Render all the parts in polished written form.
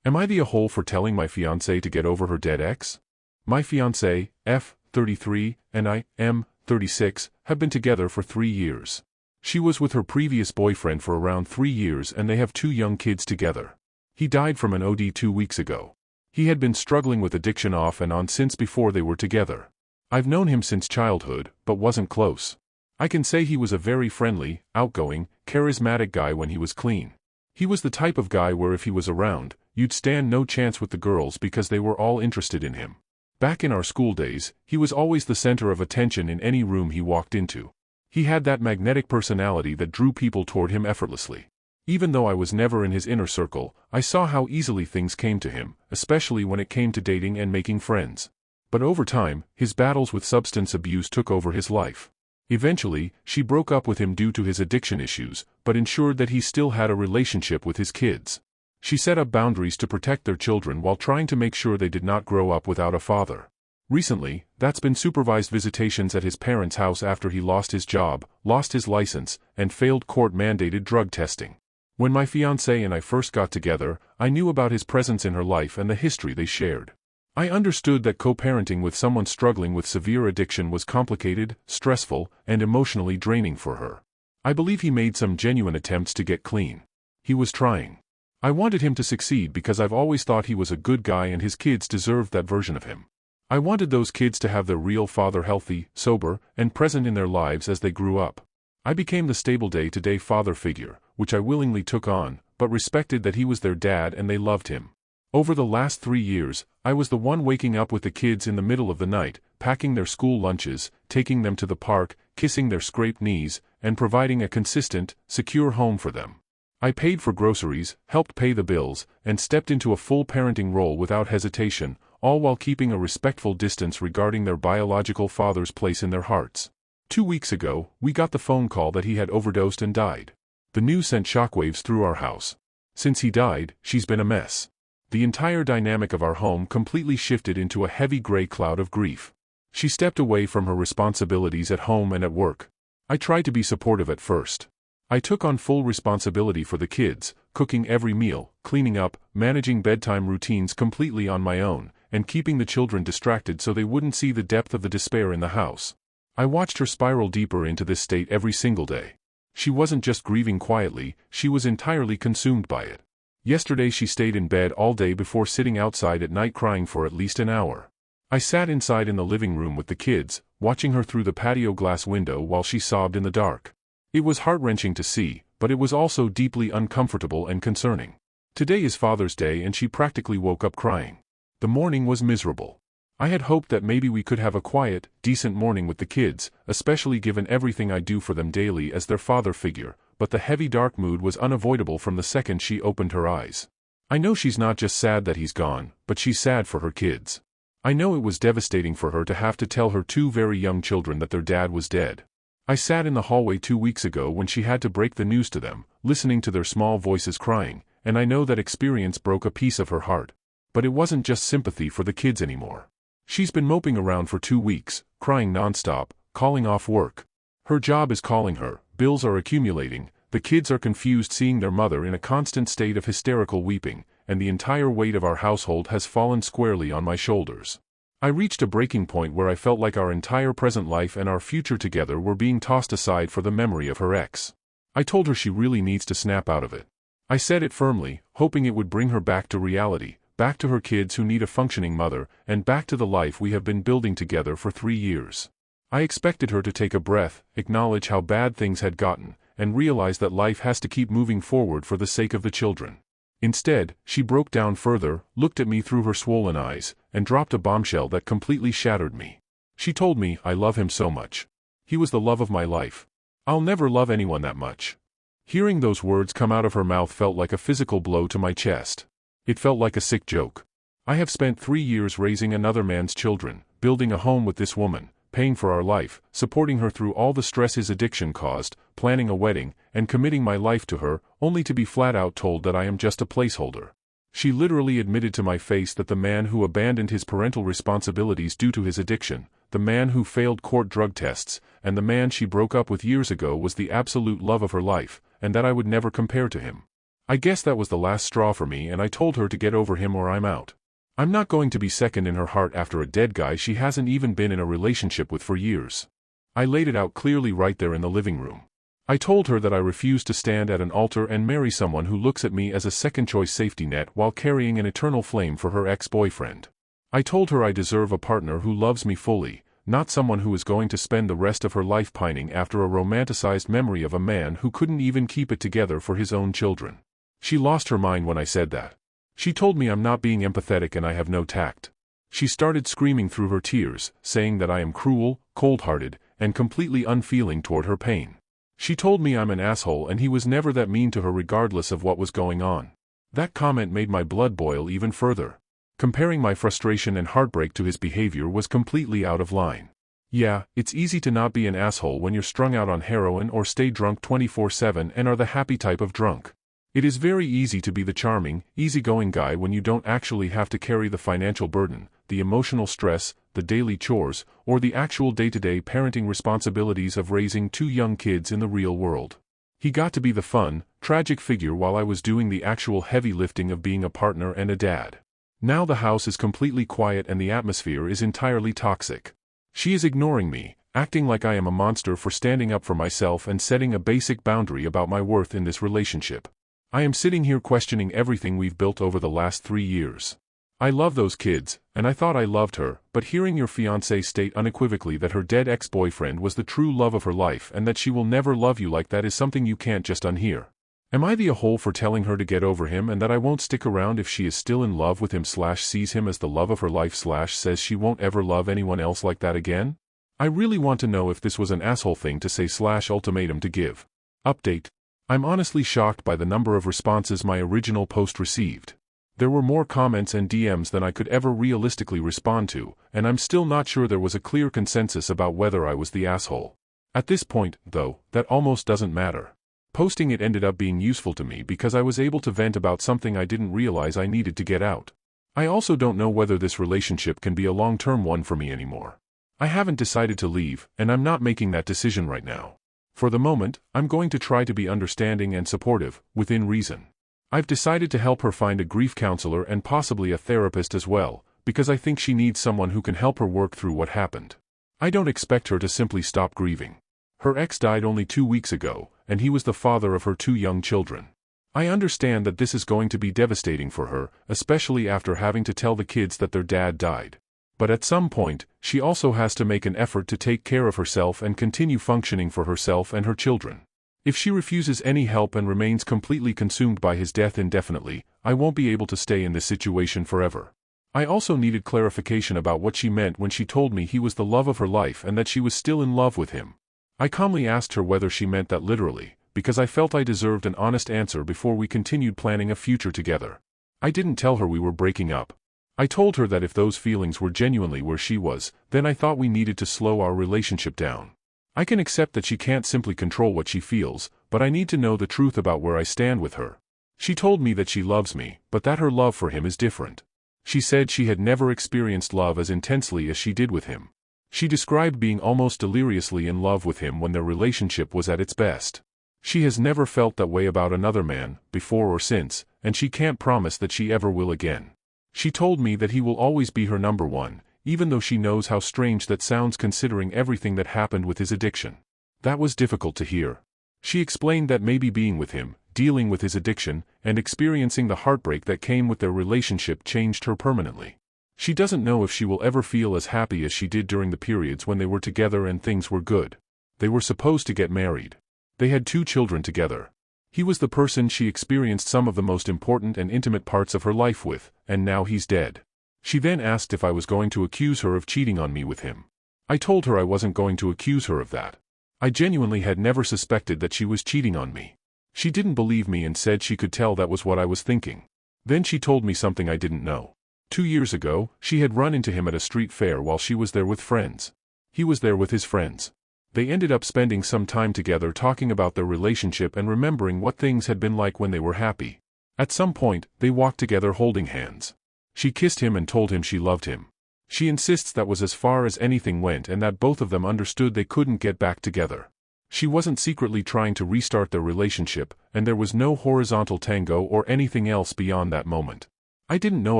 Am I the a-hole for telling my fiancée to get over her dead ex? My fiancée, F, 33, and I, M, 36, have been together for 3 years. She was with her previous boyfriend for around 3 years and they have 2 young kids together. He died from an OD 2 weeks ago. He had been struggling with addiction off and on since before they were together. I've known him since childhood, but wasn't close. I can say he was a very friendly, outgoing, charismatic guy when he was clean. He was the type of guy where if he was around, you'd stand no chance with the girls because they were all interested in him. Back in our school days, he was always the center of attention in any room he walked into. He had that magnetic personality that drew people toward him effortlessly. Even though I was never in his inner circle, I saw how easily things came to him, especially when it came to dating and making friends. But over time, his battles with substance abuse took over his life. Eventually, she broke up with him due to his addiction issues, but ensured that he still had a relationship with his kids. She set up boundaries to protect their children while trying to make sure they did not grow up without a father. Recently, that's been supervised visitations at his parents' house after he lost his job, lost his license, and failed court-mandated drug testing. When my fiancée and I first got together, I knew about his presence in her life and the history they shared. I understood that co-parenting with someone struggling with severe addiction was complicated, stressful, and emotionally draining for her. I believe he made some genuine attempts to get clean. He was trying. I wanted him to succeed because I've always thought he was a good guy and his kids deserved that version of him. I wanted those kids to have their real father healthy, sober, and present in their lives as they grew up. I became the stable day-to-day father figure, which I willingly took on, but respected that he was their dad and they loved him. Over the last 3 years, I was the one waking up with the kids in the middle of the night, packing their school lunches, taking them to the park, kissing their scraped knees, and providing a consistent, secure home for them. I paid for groceries, helped pay the bills, and stepped into a full parenting role without hesitation, all while keeping a respectful distance regarding their biological father's place in their hearts. 2 weeks ago, we got the phone call that he had overdosed and died. The news sent shockwaves through our house. Since he died, she's been a mess. The entire dynamic of our home completely shifted into a heavy gray cloud of grief. She stepped away from her responsibilities at home and at work. I tried to be supportive at first. I took on full responsibility for the kids, cooking every meal, cleaning up, managing bedtime routines completely on my own, and keeping the children distracted so they wouldn't see the depth of the despair in the house. I watched her spiral deeper into this state every single day. She wasn't just grieving quietly, she was entirely consumed by it. Yesterday she stayed in bed all day before sitting outside at night crying for at least an hour. I sat inside in the living room with the kids, watching her through the patio glass window while she sobbed in the dark. It was heart-wrenching to see, but it was also deeply uncomfortable and concerning. Today is Father's Day and she practically woke up crying. The morning was miserable. I had hoped that maybe we could have a quiet, decent morning with the kids, especially given everything I do for them daily as their father figure, but the heavy dark mood was unavoidable from the second she opened her eyes. I know she's not just sad that he's gone, but she's sad for her kids. I know it was devastating for her to have to tell her 2 very young children that their dad was dead. I sat in the hallway 2 weeks ago when she had to break the news to them, listening to their small voices crying, and I know that experience broke a piece of her heart. But it wasn't just sympathy for the kids anymore. She's been moping around for 2 weeks, crying nonstop, calling off work. Her job is calling her, bills are accumulating, the kids are confused seeing their mother in a constant state of hysterical weeping, and the entire weight of our household has fallen squarely on my shoulders. I reached a breaking point where I felt like our entire present life and our future together were being tossed aside for the memory of her ex. I told her she really needs to snap out of it. I said it firmly, hoping it would bring her back to reality, back to her kids who need a functioning mother, and back to the life we have been building together for 3 years. I expected her to take a breath, acknowledge how bad things had gotten, and realize that life has to keep moving forward for the sake of the children. Instead, she broke down further, looked at me through her swollen eyes, and dropped a bombshell that completely shattered me. She told me, "I love him so much. He was the love of my life. I'll never love anyone that much." Hearing those words come out of her mouth felt like a physical blow to my chest. It felt like a sick joke. I have spent 3 years raising another man's children, building a home with this woman, paying for our life, supporting her through all the stress his addiction caused, planning a wedding, and committing my life to her, only to be flat out told that I am just a placeholder. She literally admitted to my face that the man who abandoned his parental responsibilities due to his addiction, the man who failed court drug tests, and the man she broke up with years ago was the absolute love of her life, and that I would never compare to him. I guess that was the last straw for me, and I told her to get over him or I'm out. I'm not going to be second in her heart after a dead guy she hasn't even been in a relationship with for years. I laid it out clearly right there in the living room. I told her that I refuse to stand at an altar and marry someone who looks at me as a second-choice safety net while carrying an eternal flame for her ex-boyfriend. I told her I deserve a partner who loves me fully, not someone who is going to spend the rest of her life pining after a romanticized memory of a man who couldn't even keep it together for his own children. She lost her mind when I said that. She told me I'm not being empathetic and I have no tact. She started screaming through her tears, saying that I am cruel, cold-hearted, and completely unfeeling toward her pain. She told me I'm an asshole and he was never that mean to her regardless of what was going on. That comment made my blood boil even further. Comparing my frustration and heartbreak to his behavior was completely out of line. Yeah, it's easy to not be an asshole when you're strung out on heroin or stay drunk 24/7 and are the happy type of drunk. It is very easy to be the charming, easygoing guy when you don't actually have to carry the financial burden, the emotional stress, the daily chores, or the actual day-to-day parenting responsibilities of raising two young kids in the real world. He got to be the fun, tragic figure while I was doing the actual heavy lifting of being a partner and a dad. Now the house is completely quiet and the atmosphere is entirely toxic. She is ignoring me, acting like I am a monster for standing up for myself and setting a basic boundary about my worth in this relationship. I am sitting here questioning everything we've built over the last 3 years. I love those kids, and I thought I loved her, but hearing your fiancée state unequivocally that her dead ex-boyfriend was the true love of her life and that she will never love you like that is something you can't just unhear. Am I the a-hole for telling her to get over him and that I won't stick around if she is still in love with him / sees him as the love of her life / says she won't ever love anyone else like that again? I really want to know if this was an asshole thing to say / ultimatum to give. Update. I'm honestly shocked by the number of responses my original post received. There were more comments and DMs than I could ever realistically respond to, and I'm still not sure there was a clear consensus about whether I was the asshole. At this point, though, that almost doesn't matter. Posting it ended up being useful to me because I was able to vent about something I didn't realize I needed to get out. I also don't know whether this relationship can be a long-term one for me anymore. I haven't decided to leave, and I'm not making that decision right now. For the moment, I'm going to try to be understanding and supportive, within reason. I've decided to help her find a grief counselor and possibly a therapist as well, because I think she needs someone who can help her work through what happened. I don't expect her to simply stop grieving. Her ex died only 2 weeks ago, and he was the father of her 2 young children. I understand that this is going to be devastating for her, especially after having to tell the kids that their dad died. But at some point, she also has to make an effort to take care of herself and continue functioning for herself and her children. If she refuses any help and remains completely consumed by his death indefinitely, I won't be able to stay in this situation forever. I also needed clarification about what she meant when she told me he was the love of her life and that she was still in love with him. I calmly asked her whether she meant that literally, because I felt I deserved an honest answer before we continued planning a future together. I didn't tell her we were breaking up. I told her that if those feelings were genuinely where she was, then I thought we needed to slow our relationship down. I can accept that she can't simply control what she feels, but I need to know the truth about where I stand with her. She told me that she loves me, but that her love for him is different. She said she had never experienced love as intensely as she did with him. She described being almost deliriously in love with him when their relationship was at its best. She has never felt that way about another man, before or since, and she can't promise that she ever will again. She told me that he will always be her number one, even though she knows how strange that sounds considering everything that happened with his addiction. That was difficult to hear. She explained that maybe being with him, dealing with his addiction, and experiencing the heartbreak that came with their relationship changed her permanently. She doesn't know if she will ever feel as happy as she did during the periods when they were together and things were good. They were supposed to get married. They had 2 children together. He was the person she experienced some of the most important and intimate parts of her life with, and now he's dead. She then asked if I was going to accuse her of cheating on me with him. I told her I wasn't going to accuse her of that. I genuinely had never suspected that she was cheating on me. She didn't believe me and said she could tell that was what I was thinking. Then she told me something I didn't know. 2 years ago, she had run into him at a street fair while she was there with friends. He was there with his friends. They ended up spending some time together talking about their relationship and remembering what things had been like when they were happy. At some point, they walked together holding hands. She kissed him and told him she loved him. She insists that was as far as anything went and that both of them understood they couldn't get back together. She wasn't secretly trying to restart their relationship, and there was no horizontal tango or anything else beyond that moment. I didn't know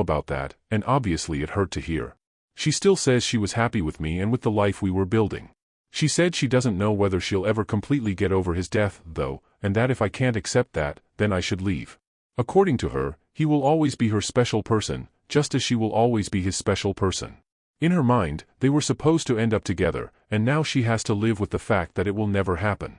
about that, and obviously it hurt to hear. She still says she was happy with me and with the life we were building. She said she doesn't know whether she'll ever completely get over his death, though, and that if I can't accept that, then I should leave. According to her, he will always be her special person, just as she will always be his special person. In her mind, they were supposed to end up together, and now she has to live with the fact that it will never happen.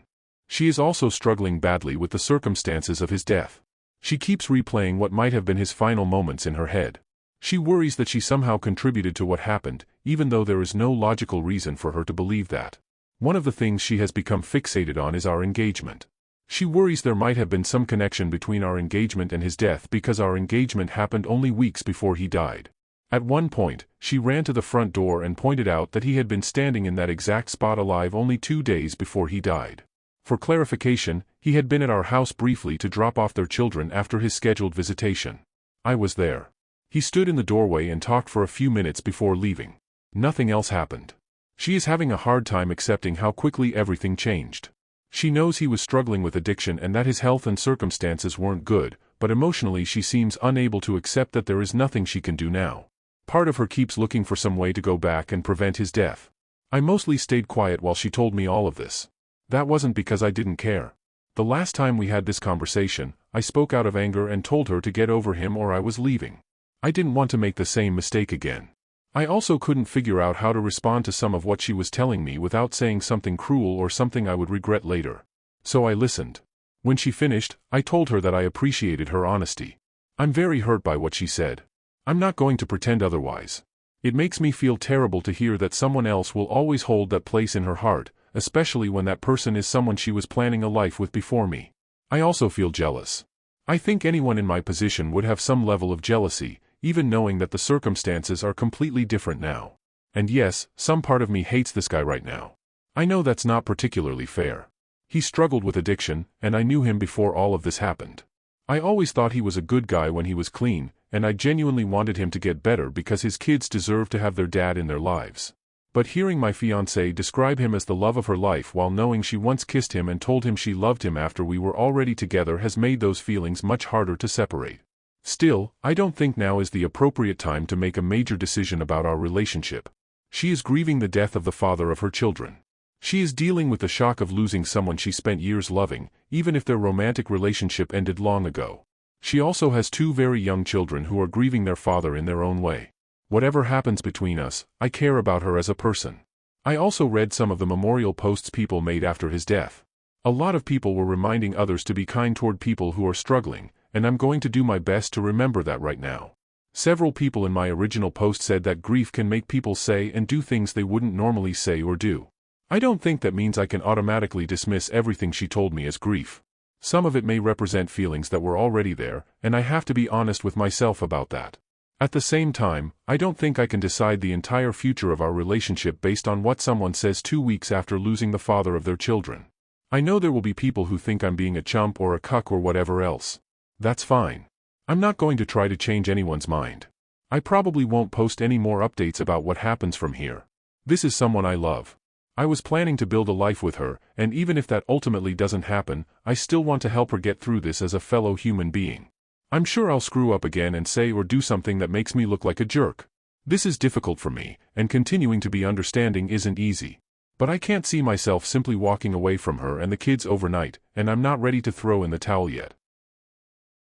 She is also struggling badly with the circumstances of his death. She keeps replaying what might have been his final moments in her head. She worries that she somehow contributed to what happened, even though there is no logical reason for her to believe that. One of the things she has become fixated on is our engagement. She worries there might have been some connection between our engagement and his death because our engagement happened only weeks before he died. At one point, she ran to the front door and pointed out that he had been standing in that exact spot alive only 2 days before he died. For clarification, he had been at our house briefly to drop off their children after his scheduled visitation. I was there. He stood in the doorway and talked for a few minutes before leaving. Nothing else happened. She is having a hard time accepting how quickly everything changed. She knows he was struggling with addiction and that his health and circumstances weren't good, but emotionally she seems unable to accept that there is nothing she can do now. Part of her keeps looking for some way to go back and prevent his death. I mostly stayed quiet while she told me all of this. That wasn't because I didn't care. The last time we had this conversation, I spoke out of anger and told her to get over him or I was leaving. I didn't want to make the same mistake again. I also couldn't figure out how to respond to some of what she was telling me without saying something cruel or something I would regret later. So I listened. When she finished, I told her that I appreciated her honesty. I'm very hurt by what she said. I'm not going to pretend otherwise. It makes me feel terrible to hear that someone else will always hold that place in her heart, especially when that person is someone she was planning a life with before me. I also feel jealous. I think anyone in my position would have some level of jealousy, even knowing that the circumstances are completely different now. And yes, some part of me hates this guy right now. I know that's not particularly fair. He struggled with addiction, and I knew him before all of this happened. I always thought he was a good guy when he was clean, and I genuinely wanted him to get better because his kids deserve to have their dad in their lives. But hearing my fiancée describe him as the love of her life while knowing she once kissed him and told him she loved him after we were already together has made those feelings much harder to separate. Still, I don't think now is the appropriate time to make a major decision about our relationship. She is grieving the death of the father of her children. She is dealing with the shock of losing someone she spent years loving, even if their romantic relationship ended long ago. She also has 2 very young children who are grieving their father in their own way. Whatever happens between us, I care about her as a person. I also read some of the memorial posts people made after his death. A lot of people were reminding others to be kind toward people who are struggling, and I'm going to do my best to remember that right now. Several people in my original post said that grief can make people say and do things they wouldn't normally say or do. I don't think that means I can automatically dismiss everything she told me as grief. Some of it may represent feelings that were already there, and I have to be honest with myself about that. At the same time, I don't think I can decide the entire future of our relationship based on what someone says 2 weeks after losing the father of their children. I know there will be people who think I'm being a chump or a cuck or whatever else. That's fine. I'm not going to try to change anyone's mind. I probably won't post any more updates about what happens from here. This is someone I love. I was planning to build a life with her, and even if that ultimately doesn't happen, I still want to help her get through this as a fellow human being. I'm sure I'll screw up again and say or do something that makes me look like a jerk. This is difficult for me, and continuing to be understanding isn't easy. But I can't see myself simply walking away from her and the kids overnight, and I'm not ready to throw in the towel yet.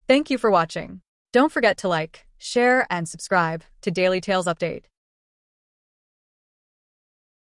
Thank you for watching. Don't forget to like, share, and subscribe to Daily Tales Update.